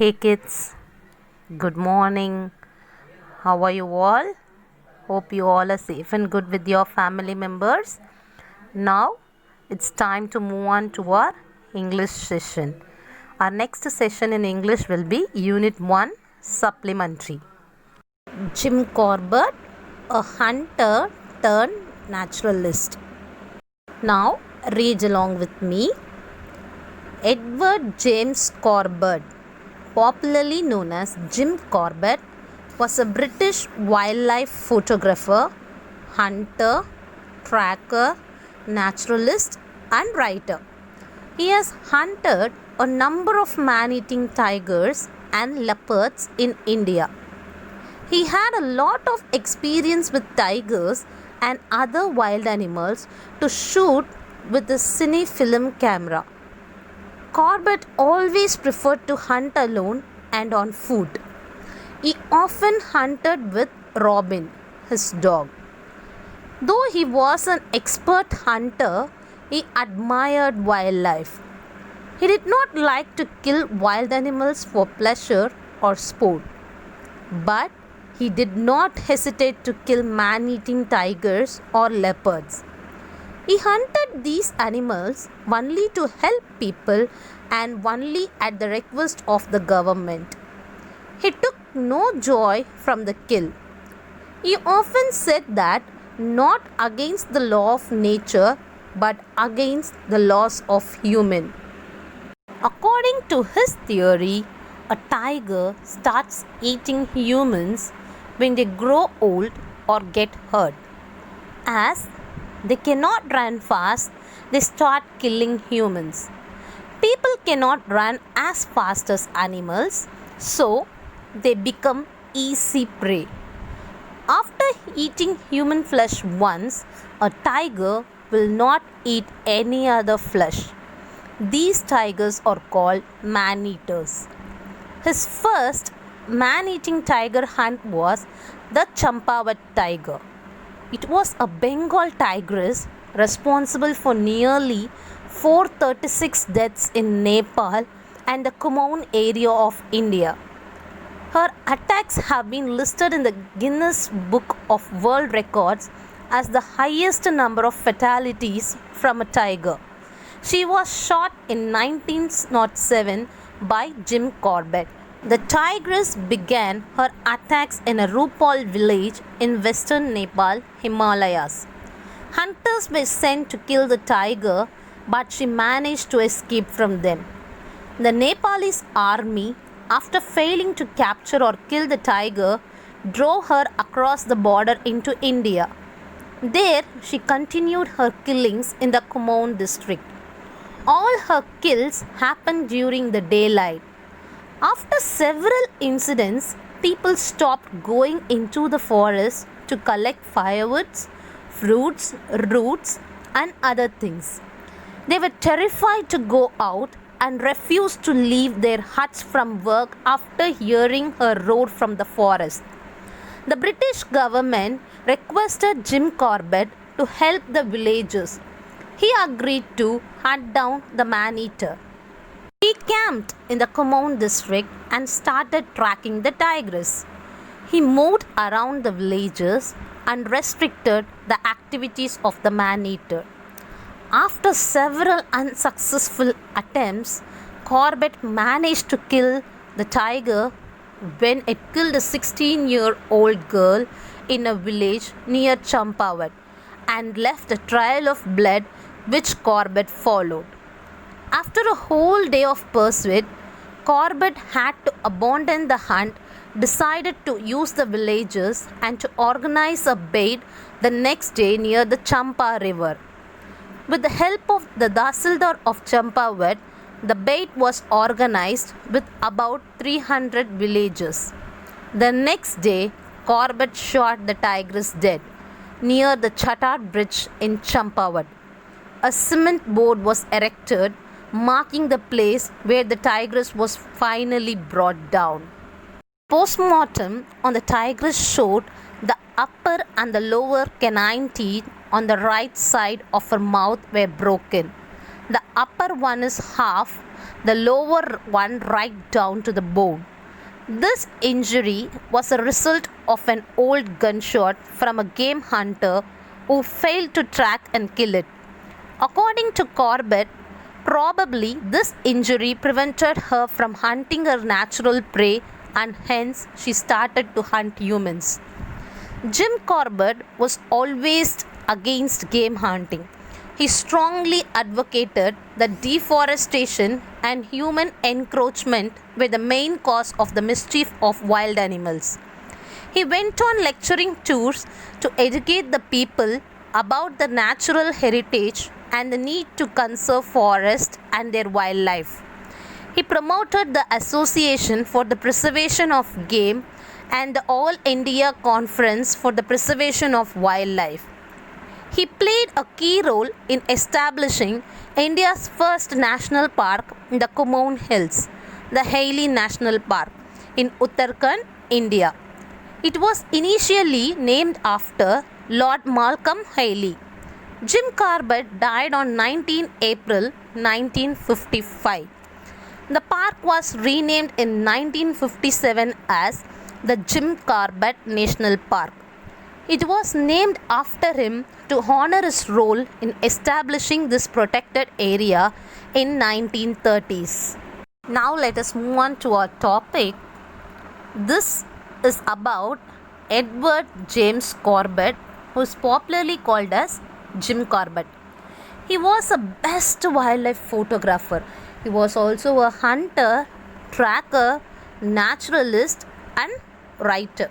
Hey kids, good morning. How are you all? Hope you all are safe and good with your family members. Now it's time to move on to our English session. Our next session in English will be Unit 1 Supplementary. Jim Corbett, a hunter turned naturalist. Now read along with me. Edward James Corbett, popularly known as Jim Corbett, was a British wildlife photographer, hunter, tracker, naturalist, and writer. He has hunted a number of man-eating tigers and leopards in India. He had a lot of experience with tigers and other wild animals to shoot with the cine film camera. Corbett always preferred to hunt alone and on foot. He often hunted with Robin, his dog. Though he was an expert hunter, he admired wildlife. He did not like to kill wild animals for pleasure or sport. But he did not hesitate to kill man-eating tigers or leopards. He hunted these animals only to help people and only at the request of the government. He took no joy from the kill. He often said that not against the law of nature but against the laws of human. According to his theory, a tiger starts eating humans when they grow old or get hurt. As they cannot run fast, they start killing humans. People cannot run as fast as animals, so they become easy prey. After eating human flesh once, a tiger will not eat any other flesh. These tigers are called man-eaters. His first man-eating tiger hunt was the Champawat tiger. It was a Bengal tigress responsible for nearly 436 deaths in Nepal and the Kumaon area of India. Her attacks have been listed in the Guinness Book of World Records as the highest number of fatalities from a tiger. She was shot in 1907 by Jim Corbett. The tigress began her attacks in a Rupal village in western Nepal, Himalayas. Hunters were sent to kill the tiger, but she managed to escape from them. The Nepalese army, after failing to capture or kill the tiger, drove her across the border into India. There, she continued her killings in the Kumaon district. All her kills happened during the daylight. After several incidents, people stopped going into the forest to collect firewoods, fruits, roots, and other things. They were terrified to go out and refused to leave their huts from work after hearing her roar from the forest. The British government requested Jim Corbett to help the villagers. He agreed to hunt down the man-eater. He camped in the Kumaon district and started tracking the tigress. He moved around the villages and restricted the activities of the man-eater. After several unsuccessful attempts, Corbett managed to kill the tiger when it killed a 16-year-old girl in a village near Champawat and left a trail of blood which Corbett followed. After a whole day of pursuit, Corbett had to abandon the hunt, decided to use the villagers and to organize a bait the next day near the Champa river. With the help of the Tahsildar of Champawat, the bait was organized with about 300 villagers. The next day, Corbett shot the tigress dead near the Chattar bridge in Champawat. A cement board was erected marking the place where the tigress was finally brought down. Postmortem on the tigress showed the upper and the lower canine teeth on the right side of her mouth were broken. The upper one is half the lower one right down to the bone. This injury was a result of an old gunshot from a game hunter who failed to track and kill it. According to Corbett, probably this injury prevented her from hunting her natural prey and hence she started to hunt humans. Jim Corbett was always against game hunting. He strongly advocated that deforestation and human encroachment were the main cause of the mischief of wild animals. He went on lecturing tours to educate the people about the natural heritage and the need to conserve forests and their wildlife. He promoted the Association for the Preservation of Game and the All India Conference for the Preservation of Wildlife. He played a key role in establishing India's first national park in the Kumaon Hills, the Hailey National Park in Uttarakhand, India. It was initially named after Lord Malcolm Hailey. Jim Corbett died on 19 April 1955. The park was renamed in 1957 as the Jim Corbett National Park. It was named after him to honor his role in establishing this protected area in 1930s. Now let us move on to our topic. This is about Edward James Corbett, who is popularly called as Jim Corbett. He was a best wildlife photographer. He was also a hunter, tracker, naturalist and writer.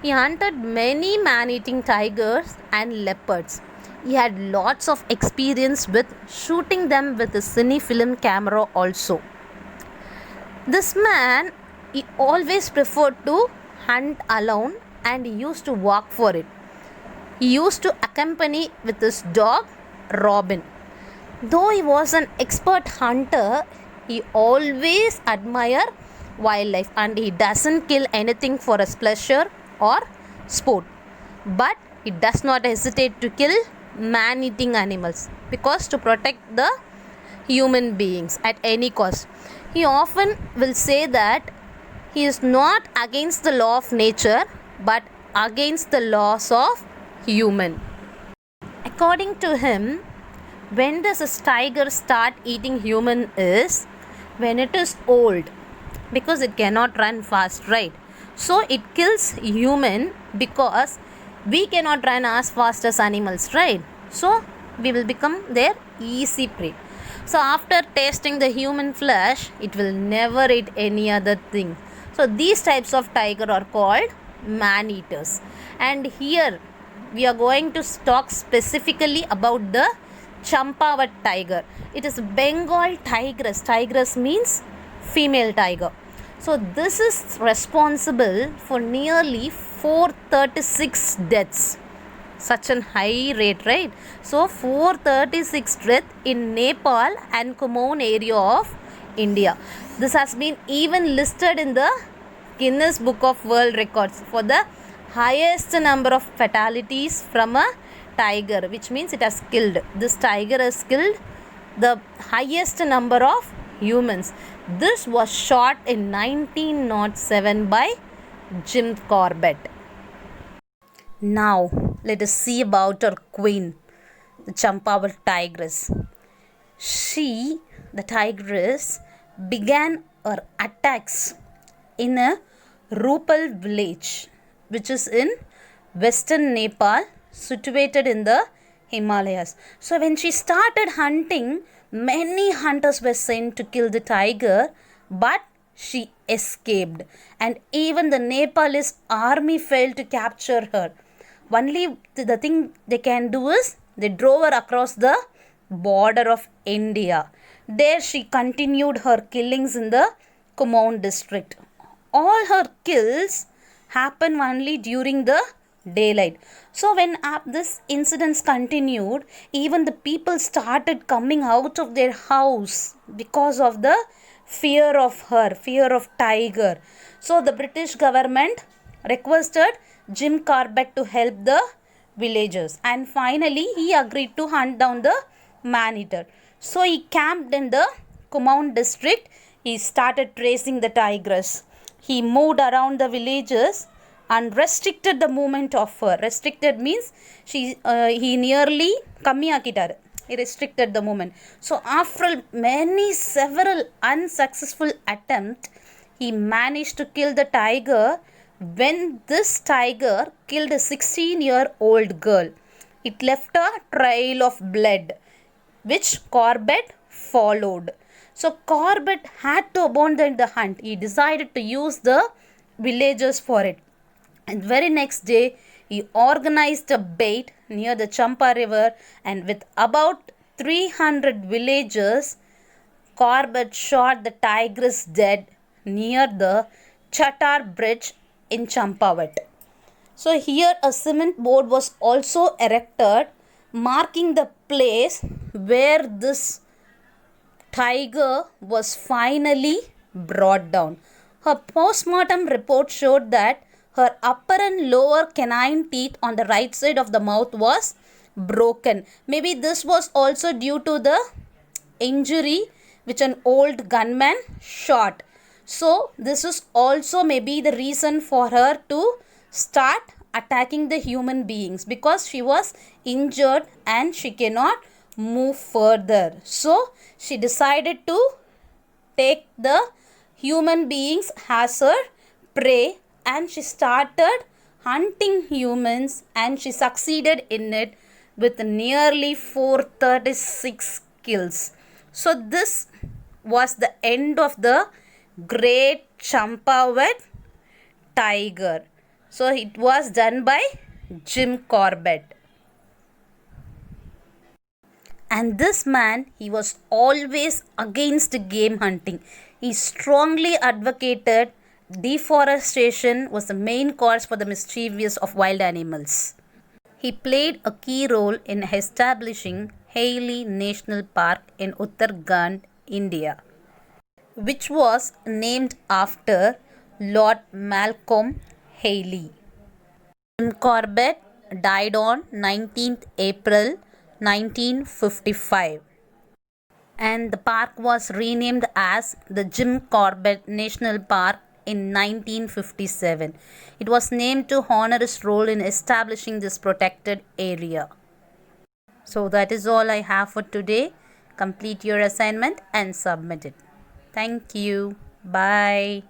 He hunted many man-eating tigers and leopards. He had lots of experience with shooting them with a cine-film camera also. This man, he always preferred to hunt alone and he used to walk for it. He used to accompany with his dog Robin. Though he was an expert hunter, he always admired wildlife and he doesn't kill anything for his pleasure or sport. But he does not hesitate to kill man-eating animals because to protect the human beings at any cost. He often will say that he is not against the law of nature but against the laws of human. According to him, when does a tiger start eating human is when it is old, because it cannot run fast, right? So it kills human because we cannot run as fast as animals, right? So we will become their easy prey. So after tasting the human flesh, it will never eat any other thing. So these types of tiger are called man eaters. And here we are going to talk specifically about the Champavat tiger. It is Bengal tigress. Tigress means female tiger. So this is responsible for nearly 436 deaths. Such an high rate, right? So 436 deaths in Nepal and Kumaon area of India. This has been even listed in the Guinness Book of World Records for the highest number of fatalities from a tiger, which means it has killed. This tiger has killed the highest number of humans. This was shot in 1907 by Jim Corbett. Now let us see about our queen, the Champavat tigress. She, the tigress, began her attacks in a Rupal village, which is in western Nepal, situated in the Himalayas. So when she started hunting, many hunters were sent to kill the tiger, but she escaped, and even the Nepalese army failed to capture her. Only the thing they can do is they drove her across the border of India. There she continued her killings in the Kumaon district. All her kills happen only during the daylight. So when this incidents continued, even the people started coming out of their house because of the fear of her, fear of tiger. So the British government requested Jim Corbett to help the villagers, and finally he agreed to hunt down the man-eater. So he camped in the Kumaon district, he started tracing the tigress. He moved around the villages and restricted the movement of her. Restricted means he nearly kammiyakittaru. He restricted the movement. So after several unsuccessful attempts, he managed to kill the tiger. When this tiger killed a 16-year-old girl, it left a trail of blood, which Corbett followed. So Corbett had to abandon the hunt. He decided to use the villagers for it. And very next day, he organized a bait near the Champa River, and with about 300 villagers, Corbett shot the tigress dead near the Chattar Bridge in Champawat. So here a cement board was also erected marking the place where this tiger was finally brought down. Her postmortem report showed that her upper and lower canine teeth on the right side of the mouth was broken. Maybe this was also due to the injury which an old gunman shot. So this is also maybe the reason for her to start attacking the human beings, because she was injured and she cannot move further. So she decided to take the human beings as her prey, and she started hunting humans, and she succeeded in it with nearly 436 kills. So this was the end of the great Champawat tiger. So it was done by Jim Corbett. And this man, he was always against game hunting. He strongly advocated deforestation was the main cause for the mischievous of wild animals. He played a key role in establishing Hailey National Park in Uttarakhand, India, which was named after Lord Malcolm Hailey. Jim Corbett died on 19th April 1955, and the park was renamed as the Jim Corbett National Park in 1957. It was named to honor his role in establishing this protected area. So that is all I have for today. Complete your assignment and submit it. Thank you. Bye.